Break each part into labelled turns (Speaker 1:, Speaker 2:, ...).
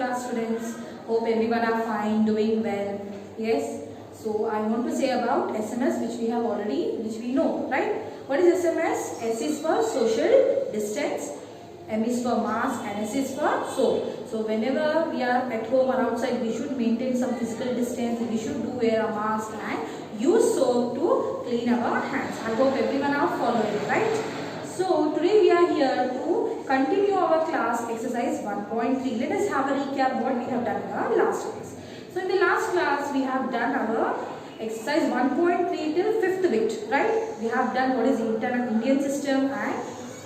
Speaker 1: class students. Hope everyone are fine, doing well. Yes. So I want to say about SMS, which we know, right? What is SMS? S is for social distance, M is for mask, and S is for soap. So whenever we are at home or outside, we should maintain some physical distance. We should do wear a mask and use soap to clean our hands. I hope everyone are following, right? So today we are here to continue our class exercise 1.3. Let us have a recap what we have done in our last class. So in the last class we have done our exercise 1.3 till 5th bit, right? We have done what is the Indian system and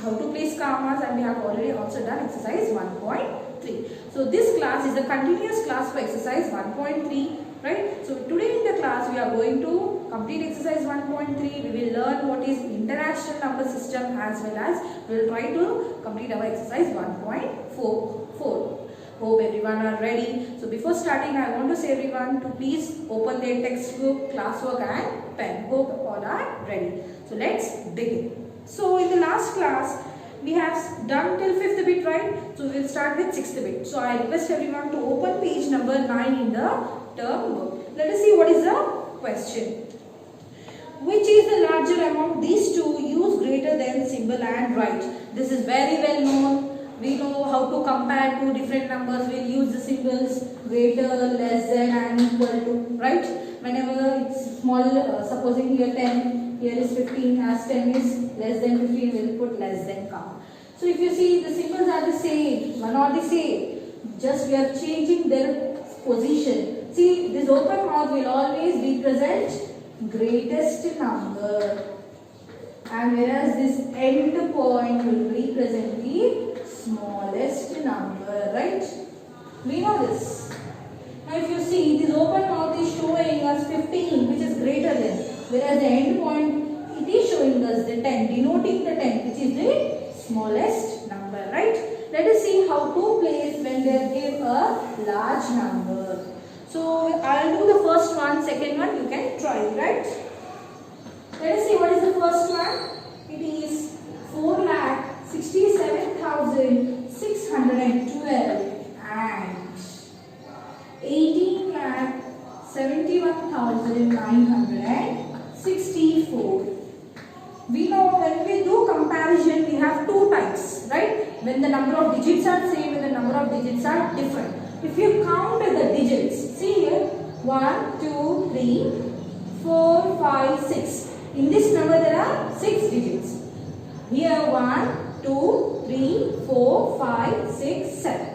Speaker 1: how to place commas, and we have already also done exercise 1.3. So this class is a continuous class for exercise 1.3, right? So today in the class we are going to complete exercise 1.3. We will learn what is international number system, as well as we will try to complete our exercise 1.4. Hope everyone are ready. So before starting, I want to say everyone to please open their textbook, classwork and pen. Hope all are ready. So let's begin. So in the last class, we have done till 5th bit, right? So we will start with 6th bit. So I request everyone to open page number 9 in the term book. Let us see what is the question. Which is the larger among these two? Use greater than symbol and write. This is very well known. We know how to compare two different numbers. We'll use the symbols greater, less than and equal to, right? Whenever it's small, supposing here 10, here is 15, as 10 is less than 15, we'll put less than comma. So if you see, the symbols are the same, one or the same, just we are changing their position. See, this open mouth will always represent greatest number, and whereas this end point will represent the smallest number, right? We know this. Now if you see, this open mouth is showing us 15, which is greater than, whereas the end point, it is showing us the 10, denoting the 10, which is the smallest number, right? Let us see how to place when they give a large number. So I'll do the first one, second one you can try, right? Let us see what is the first one. It is 4,67,612 and 18,71,964. We know when we do comparison, we have two types, right? When the number of digits are same and the number of digits are different. If you count the digits, see here, 1, 2, 3, 4, 5, 6. In this number there are 6 digits. Here 1, 2, 3, 4, 5, 6, 7.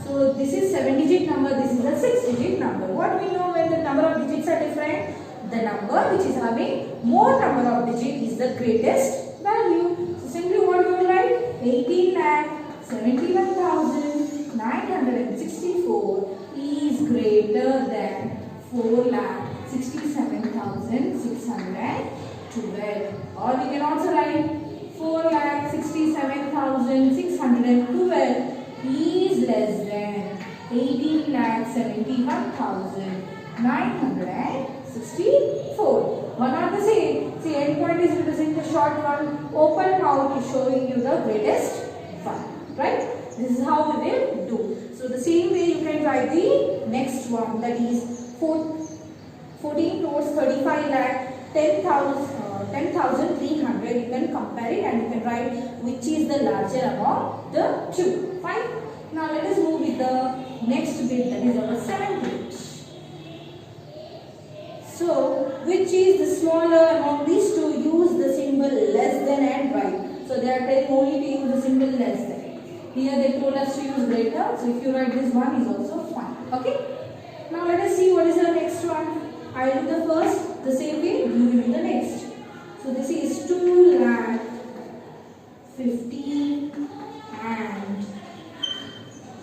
Speaker 1: So this is 7-digit number, this is a 6-digit number. What we know when the number of digits are different? The number which is having more number of digits is the greatest value. So simply what we will write? 18,71,964 is greater than 4,67,612. Or we can also write 4,67,612 is less than 18,71,964. One are the same. See, end point is representing the short one. Open mouth is showing you the greatest one. Right? This is how we will do. So the same way you can write the next one, that is 14 crores 35 lakh 10,300. You can compare it and you can write which is the larger among the two. Fine. Now let us move with the next bit, that is our 7th bit. So which is the smaller among these two? Use the symbol less than and write. So they are telling only to use the symbol less than. Here they told us to use greater. So if you write this one is also fine. Okay. Now let us see what is the next one. I will do the first, the same way you will do the next. So this is 2,50,000 and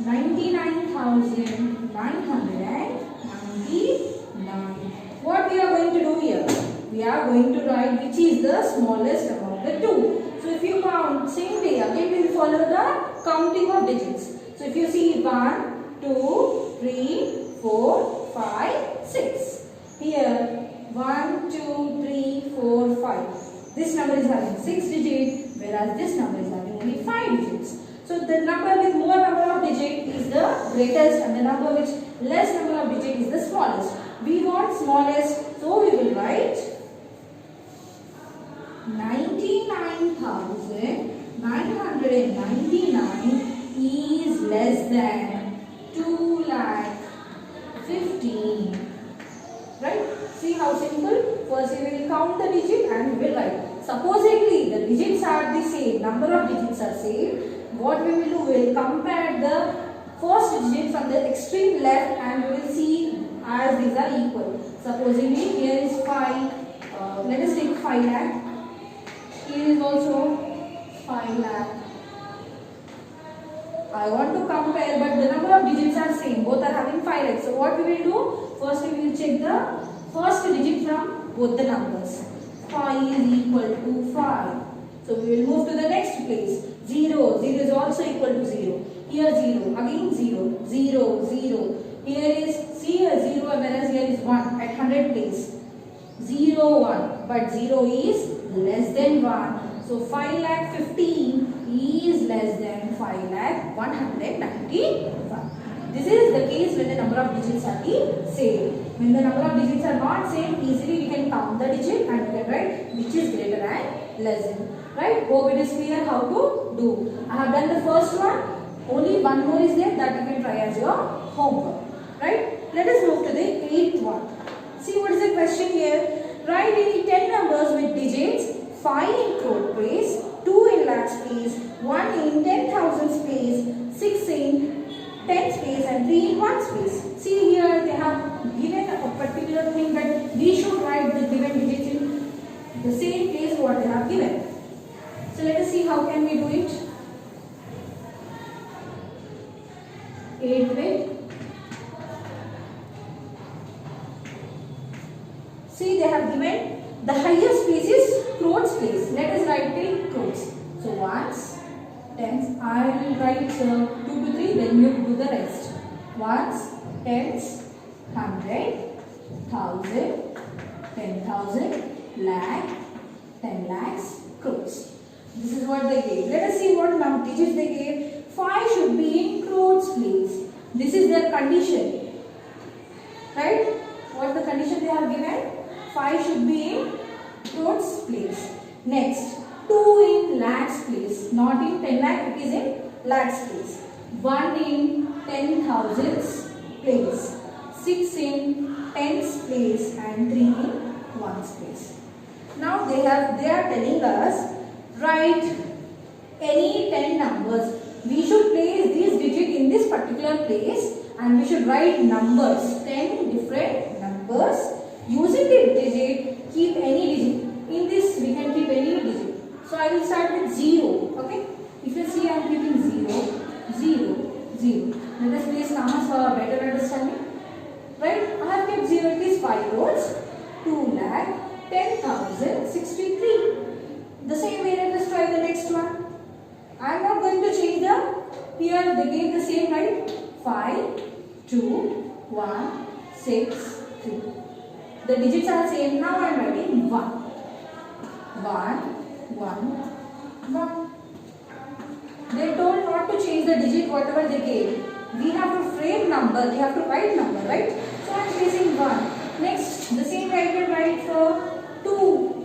Speaker 1: 99,999. What we are going to do here? We are going to write which is the smallest among the two. So if you count, same way, again we will follow the counting of digits. So if you see 1, 2, 3, 4, 5, 6. Here 1, 2, 3, 4, 5. This number is having 6 digits, whereas this number is having only 5 digits. So the number with more number of digit is the greatest and the number with less number of digit is the smallest. We want smallest, so we will write 99,999 is less than 2,15,000. Right? See how simple? First we will count the digit and we will write. Supposedly the digits are the same, number of digits are same. What we will do, we will compare the first digit from the extreme left and we will see as these are equal. Supposedly here is 5, let us take 5 lakh. Here is also 5 lakh. I want to compare but the number of digits are same, both are having 5 lakh. So what we will do, first we will check the first digit from both the numbers. 5 is equal to 5. So we will move to the next place. 0, 0 is also equal to 0. Here 0, again 0, 0, 0. Here is, see here 0 whereas here is 1 at 100 place. 0, 1, but 0 is less than 1. So 5,15,000 is less than 5,191. This is the case when the number of digits are the same. When the number of digits are not same, easily we can count the digit and we can write which is greater and less than. Right? Hope it is clear how to do. I have done the first one. Only one more is there that you can try as your homework. Right? Let us move to the 8th one. See what is the question here. Write any 10 numbers with digits 5 in crore place, 2 in lakhs place, 1 in 10,000 place, 6 in 10 space and 3 in 1 space. See here they have given a particular thing that we should write the given digits in the same place what they have given. So let us see how can we do it. 8 bit. See they have given the highest place is crores place. Let us write till crores. So ones, tens. I will write 2 to 3. Then you do the rest. Ones, tens, 100, 1,000, 10,000, lakh, 10 lakhs, crores. This is what they gave. Let us see what digits they gave. 5 should be in crores place. This is their condition. Right? What is the condition they have given? 5 should be in crores place. Next, 2 in lakhs place. Not in 10 lakh, it is in lakhs place. 1 in 10,000s place. 6 in tens place and 3 in ones place. Now they are telling us write any 10 numbers. We should place these digits in this particular place and we should write numbers, 10 different numbers. Using the digit, keep any digit. In this we can keep any digit. So I will start with 0. Okay. If you see I am keeping 0, 0, 0. Let us place numbers for a better understanding. Right? I have kept 0. It is 5 crores, 2 lakh, 10,063. The same way let us try the next one. I am not going to change the, here they gave the same, right? 5, 2, 1, 6, 3. The digits are same. Now I am writing 1. 1, 1, 1. They told not to change the digit whatever they gave. We have to frame number, we have to write number, right? So I am placing 1. Next, the same way I will write for 2.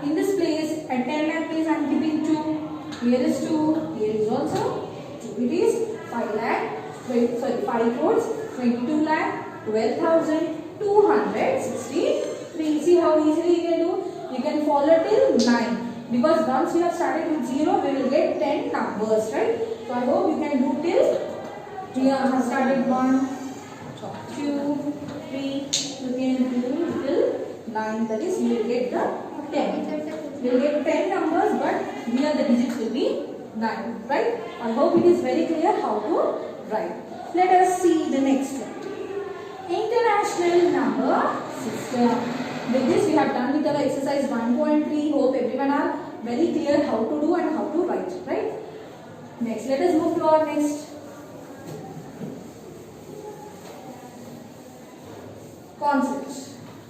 Speaker 1: In this place, at 10 lakh place, I am keeping 2. Here is 2. Here is also 2. It is 5 lakh, 5 crores, 22 lakh, 12,263. See how easily you can do? You can follow till 9. Because once we have started with 0, we will get 10 numbers, right? So I hope you can do till, we have started 1, 2, 3, you can do till 9. That is, you will get the 10. We will get 10 numbers, but here the digits will be 9, right? I hope it is very clear how to write. Let us see the next one. International number system. With this we have done with our exercise 1.3. Hope everyone are very clear how to do and how to write, right? Next, let us move to our next concept.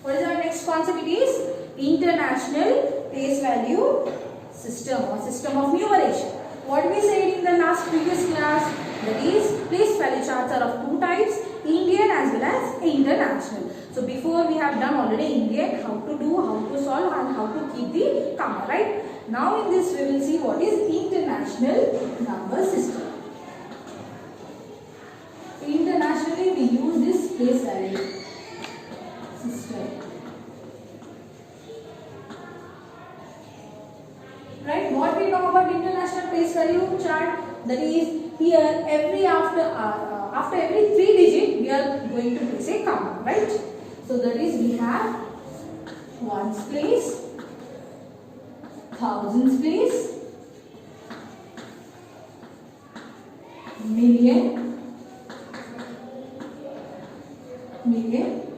Speaker 1: What is our next concept? It is international place value system or system of numeration. What we said in the last previous class, that is place value charts are of two types, Indian as well as international. So before we have done already Indian, how to do, how to solve and how to keep the comma, right? Now in this we will see what is international number system. Internationally we use this place value system. Right? What we know about international place value chart? That is here every after every 3 digit we are going to place a comma, right? So that is we have ones place, thousands place, million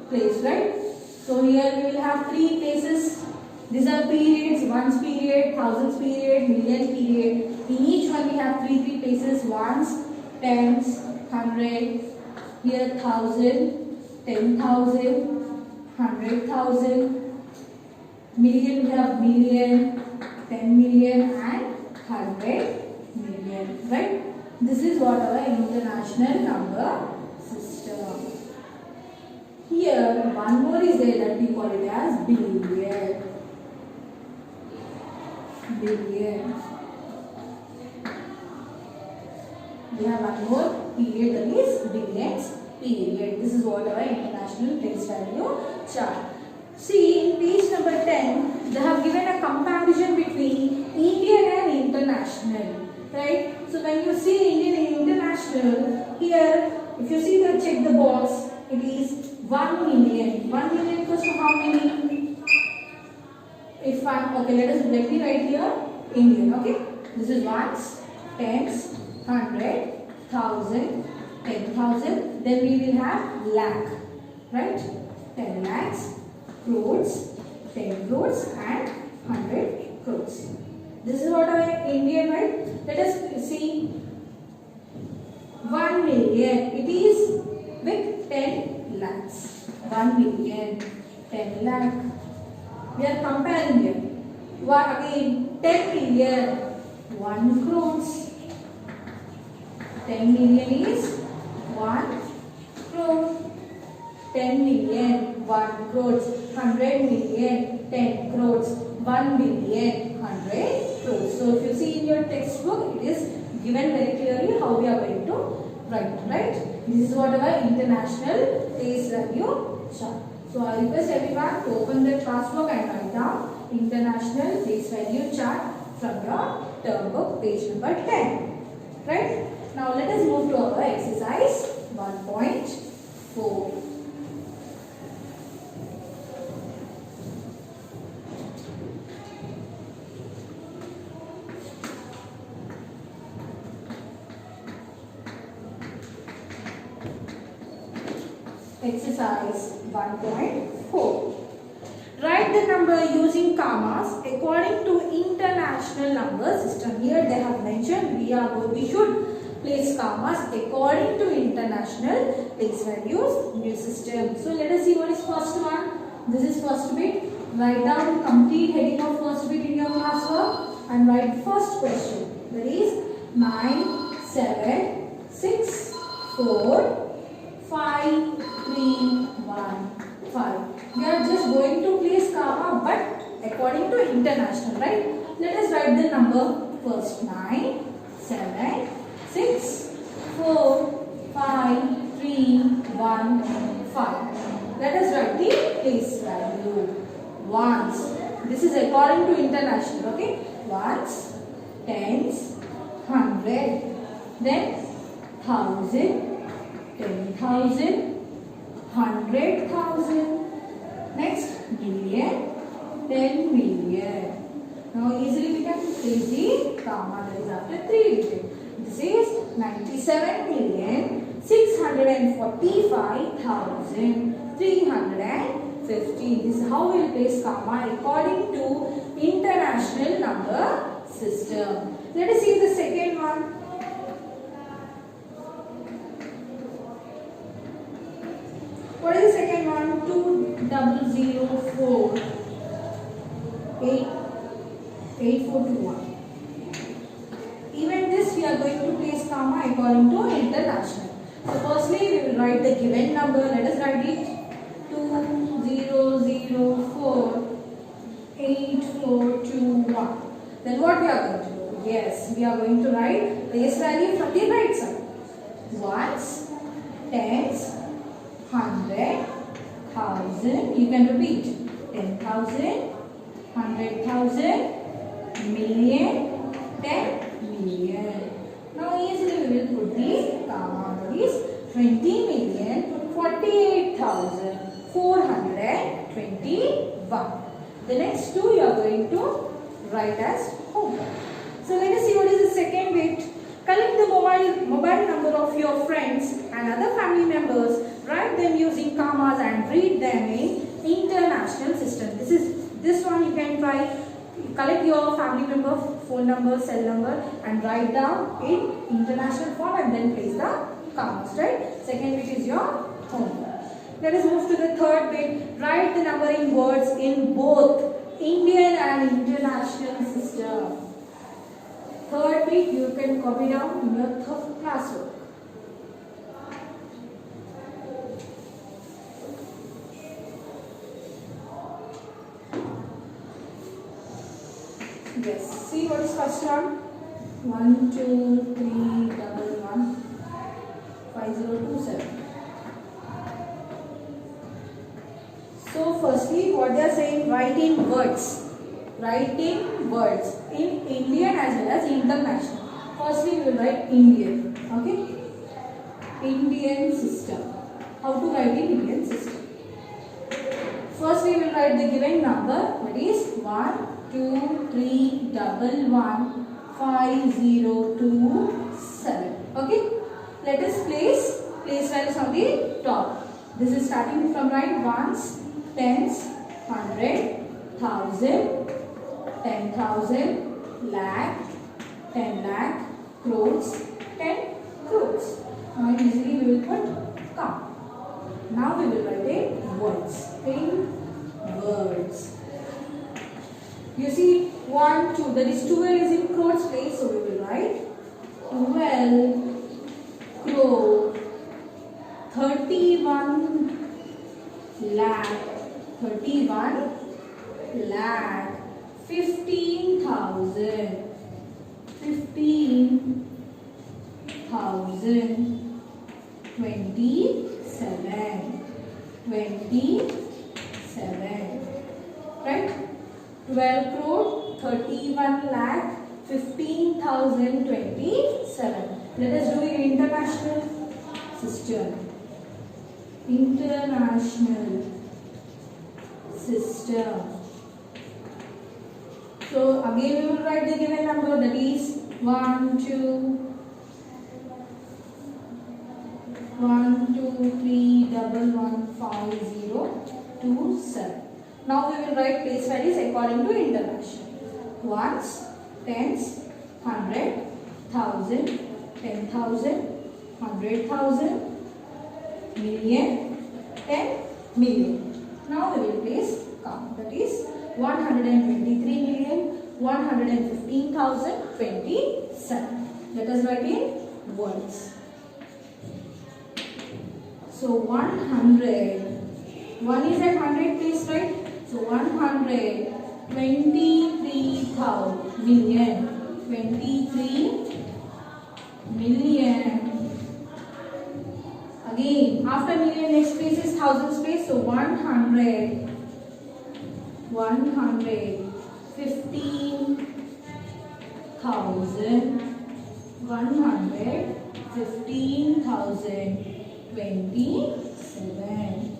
Speaker 1: place, right? So here we will have 3 places. These are periods, ones period, thousands period, million period. In each one we have 3 places, ones, tens, 100, here 1000, 10,000, 100,000, million we have million, 10 million and 100 million, right? This is what our international number system. Here one more is there that we call it as billion. Billion. We have one more period, that is billions period. This is what our international place value chart. See in page number 10, they have given a comparison between Indian and international, right? So when you see Indian and international, here if you see the check the box, it is 1 million. 1 million equals to how many? If I, okay, let me write here Indian, okay? This is ones, tens, 100, 1000, 10,000. Then we will have lakh, right? 10 lakhs, crores, 10 crores and 100 crores. This is what our Indian, right? Let us see 1 million. It is with 10 lakhs. 1 million, 10 lakh. We are comparing here. What again? 10 million, 1 crores. 10 million is 1 crore. 10 million, 1 crores. 100 million, 10 crores. 1 billion, 100 crores. So if you see in your textbook, it is given very clearly how we are going to write, right? This is what our international place value chart. So I request everyone to open the classwork and write down international place value chart from your term book, page number 10. Right? Now let us move to our exercise 1.4. Exercise 1.4. Write the number using commas according to international number system. Here they have mentioned we should place commas according to international place values new system. So let us see what is first one. This is first bit. Write down complete heading of first bit in your classwork and write first question. That is 9, 7, 6, 4, 5, 3, 1, 5. We are just going to place comma but according to international, right? Let us write the number first. 9, 7, 6, 4, 5, 3, 1, 5. Let us write the place value. Ones. This is according to international, okay? Ones, tens, 100, then 1000, 10,000, 100,000. Next, million, 10 million. Now easily we can place the comma that is after 3 digits. This is 97,645,350. This is how we will place comma according to international number system. Let us see the second one. What is the second one? 2004 8 8421. Even this we are going to place comma according to international. So firstly we will write the given number. Let us write it 20048421. Then what we are going to do? Yes, we are going to write place value from the right side. Ones, tens, 100, 1000. You can repeat 10,000, 100,000, million, 10 million. Now easily we will put the comma. That is 20,48,421. The next two you are going to write as homework. So let us see what is the second bit. Collect the mobile number of your friends and other family members. Write them using commas and read them in international system. This one you can try. Collect your family member, phone number, cell number and write down in international form and then place the commas, right? Second bit is your homework. Let us move to the third bit. Write the number in words in both Indian and international system. Third bit you can copy down in your classwork. Yes, see what is first one? 12311 5027. So firstly what they are saying, write in words. Write in words in Indian as well as international. Firstly we will write Indian. Okay? Indian system. How to write in Indian system? First we will write the given number, that is 12311 5027. Okay? Let us place values on the top. This is starting from right ones, tens, 100, 1000, 10,000, lakh, 10 lakh, crores, 10 crores. Now easily we will put count. Now we will write in words. In words. You see 1, 2, that is 12 is in crores place, so we will write 12 crore, 31 lakh, 31 lakh, 15,000, 15,000, 27, 27, right? 12 crore, 31 lakh, 15,000, 27. Let us do it in international system. International system. So again we will write the given number, that is 1, 2, 3, 11, 5027. Now we will write place values according to international. Ones, tens, 100, 1000, 10,000, 100,000, million, 10 million. Now we will place count, that is 123,115,027. Let us write in words. So 100, 1 is at 100 place, right? So 123,000 million, 23 million. Again, after million next place is thousand space. So 100, 15,000, 115,027.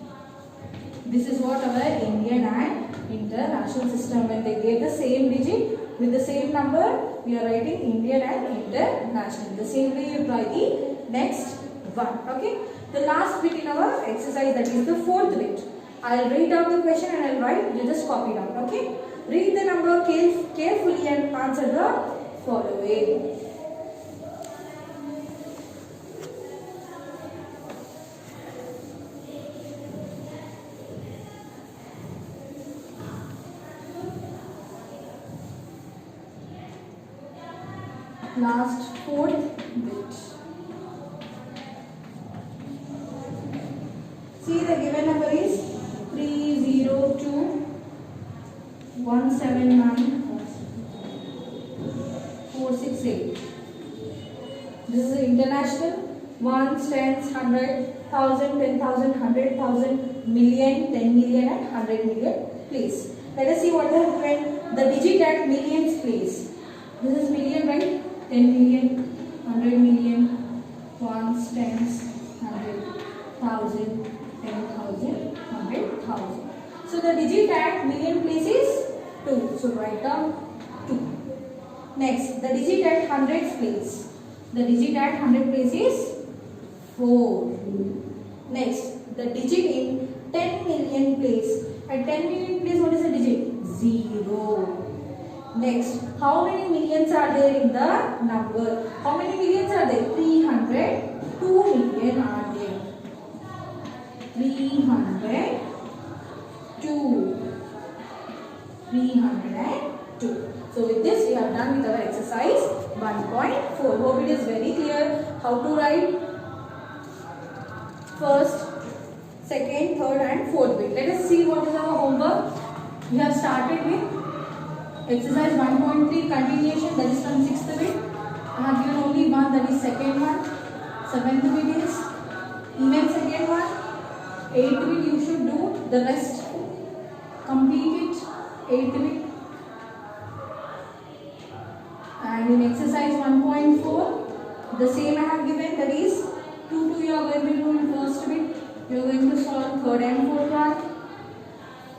Speaker 1: This is what our Indian and international system. When they gave the same digit with the same number, we are writing Indian and international. The same way you try the next one. Okay. The last bit in our exercise, that is the fourth bit. I will read out the question and I will write. You just copy down. Okay. Read the number carefully and answer the following. last fourth bit. See, the given number is 302 179 468. This is international. Ones, tens, 100, 1000, 10,000, 100,000, million, 10 million and 100 million place. Let us see what they have given. The digit at millions place. This is million, right? 10 million, 100 million, ones, tens, 100,000, 10,000, 100,000. So the digit at million place is 2. So write down 2. Next, the digit at hundreds place. The digit at 100 place is 4. Next, the digit in 10 million place. At 10 million place, what is the digit? 0. Next, how many millions are there in the number? How many millions are there? 300. 2 million are there. 302. 302. So with this, we have done with our exercise 1.4. Hope it is very clear how to write first, second, third and fourth bit. Let us see what is our homework. We have started with exercise 1.3 continuation, that is from 6th bit. I have given only one, that is second one. 7th bit is even second one. 8th bit you should do, the rest complete it. 8th bit. And in exercise 1.4, the same I have given, that is 2 you are going to do in first bit. You are going to solve third and fourth one.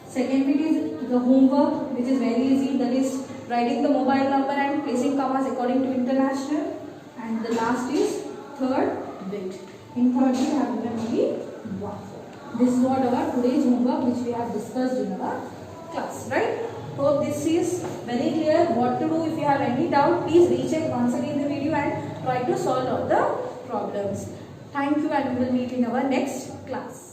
Speaker 1: Second bit is the homework, which is very easy, that is writing the mobile number and placing commas according to international. And the last is third bit. In third bit I have given only 1. This is what our today's homework which we have discussed in our class, right? Hope this is very clear. What to do if you have any doubt, please recheck once again the video and try to solve all the problems. Thank you and we will meet in our next class.